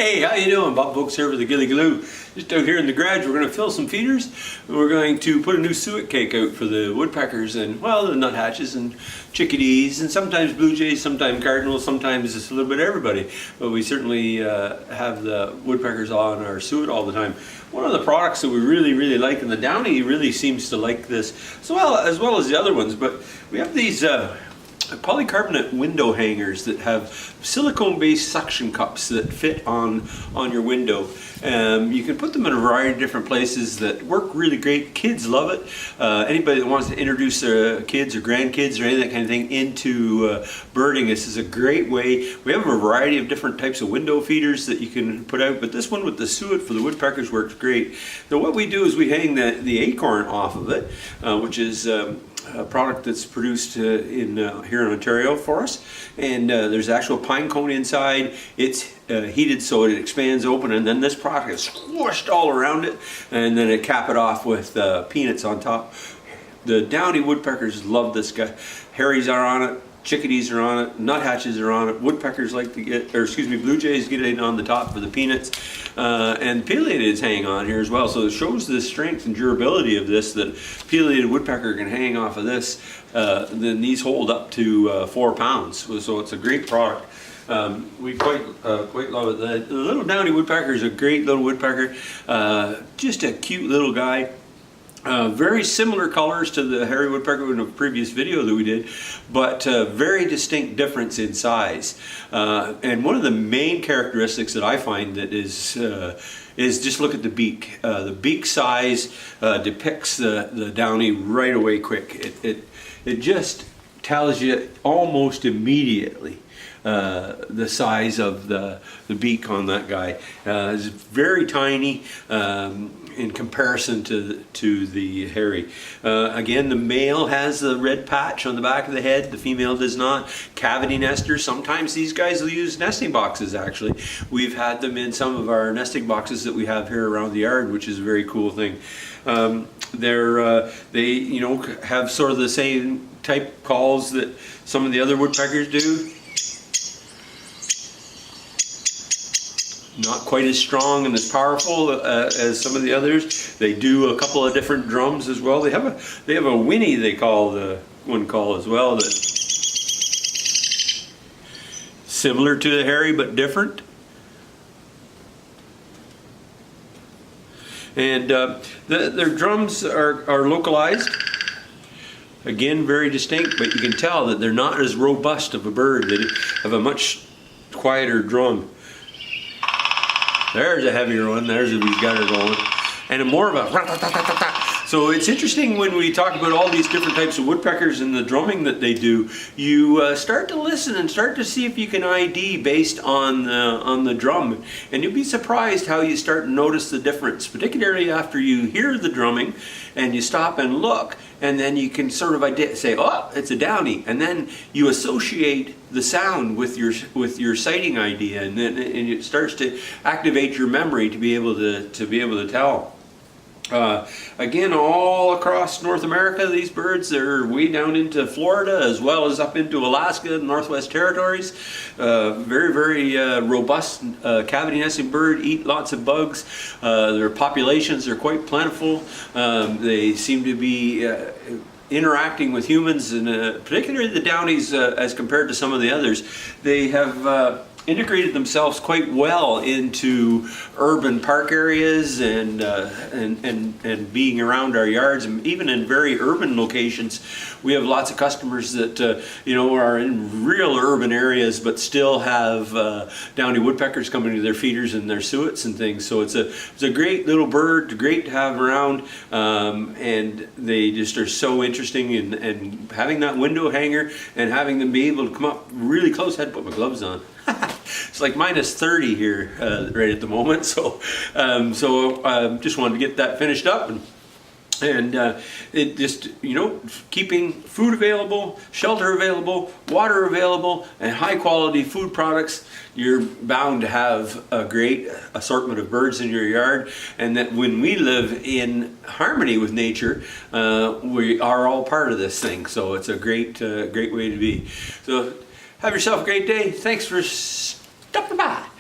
Hey, how you doing? Bob Folks here with the Gilly Glue. Just out here in the garage, we're going to fill some feeders. We're going to put a new suet cake out for the woodpeckers and, well, the nuthatches and chickadees and sometimes blue jays, sometimes cardinals, sometimes it's a little bit of everybody. But we certainly have the woodpeckers on our suet all the time. One of the products that we really like, and the Downy really seems to like this as well as the other ones, but we have these polycarbonate window hangers that have silicone-based suction cups that fit on your window. You can put them in a variety of different places that work really great. Kids love it. Anybody that wants to introduce their kids or grandkids or any of that kind of thing into birding, this is a great way. We have a variety of different types of window feeders that you can put out, but this one with the suet for the woodpeckers works great. So what we do is we hang the acorn off of it, which is a product that's produced here in Ontario for us, and there's actual pine cone inside. It's heated so it expands open, and then this product is squished all around it, and then it cap it off with peanuts on top. The Downy woodpeckers love this guy. Harries are on it, chickadees are on it, nuthatches are on it, woodpeckers like to get, or excuse me, blue jays get it on the top for the peanuts, and pileateds hang on here as well. So it shows the strength and durability of this, that pileated woodpecker can hang off of this. Then these hold up to 4 pounds, so it's a great product. We quite love it. The little Downy woodpecker is a great little woodpecker, just a cute little guy. Very similar colors to the hairy woodpecker in a previous video that we did, but very distinct difference in size. And one of the main characteristics that I find that is just look at the beak. The beak size depicts the Downy right away quick. It just tells you almost immediately the size of the beak on that guy. It's very tiny in comparison to the hairy. Again, the male has the red patch on the back of the head, the female does not. Cavity nesters, sometimes these guys will use nesting boxes actually. We've had them in some of our nesting boxes that we have here around the yard, which is a very cool thing. They have sort of the same type calls that some of the other woodpeckers do. Not quite as strong and as powerful as some of the others. They do a couple of different drums as well. They have a whinny, they call the one call as well, that similar to the hairy but different. And their drums are localized. Again, very distinct, but you can tell that they're not as robust of a bird. They have a much quieter drum. There's a heavier one, there's a he's got her going. And a more of a so it's interesting when we talk about all these different types of woodpeckers and the drumming that they do, you start to listen and start to see if you can ID based on the drum. And you'll be surprised how you start to notice the difference, particularly after you hear the drumming and you stop and look, and then you can sort of say, oh, it's a Downy, and then you associate the sound with your sighting idea, and then it starts to activate your memory to be able to tell. Again, all across North America, these birds, they're way down into Florida as well as up into Alaska and Northwest Territories. Very robust cavity nesting bird, eat lots of bugs. Their populations are quite plentiful. They seem to be interacting with humans, and particularly the Downies as compared to some of the others. They have integrated themselves quite well into urban park areas and being around our yards, and even in very urban locations. We have lots of customers that are in real urban areas but still have Downy woodpeckers coming to their feeders and their suets and things. So it's a great little bird, great to have around, and they just are so interesting. And having that window hanger and having them be able to come up really close. I had to put my gloves on. It's like -30 here right at the moment, so just wanted to get that finished up, and it just, keeping food available, shelter available, water available, and high quality food products, you're bound to have a great assortment of birds in your yard. And that when we live in harmony with nature, we are all part of this thing. So it's a great way to be. So have yourself a great day. Thanks for stopping by.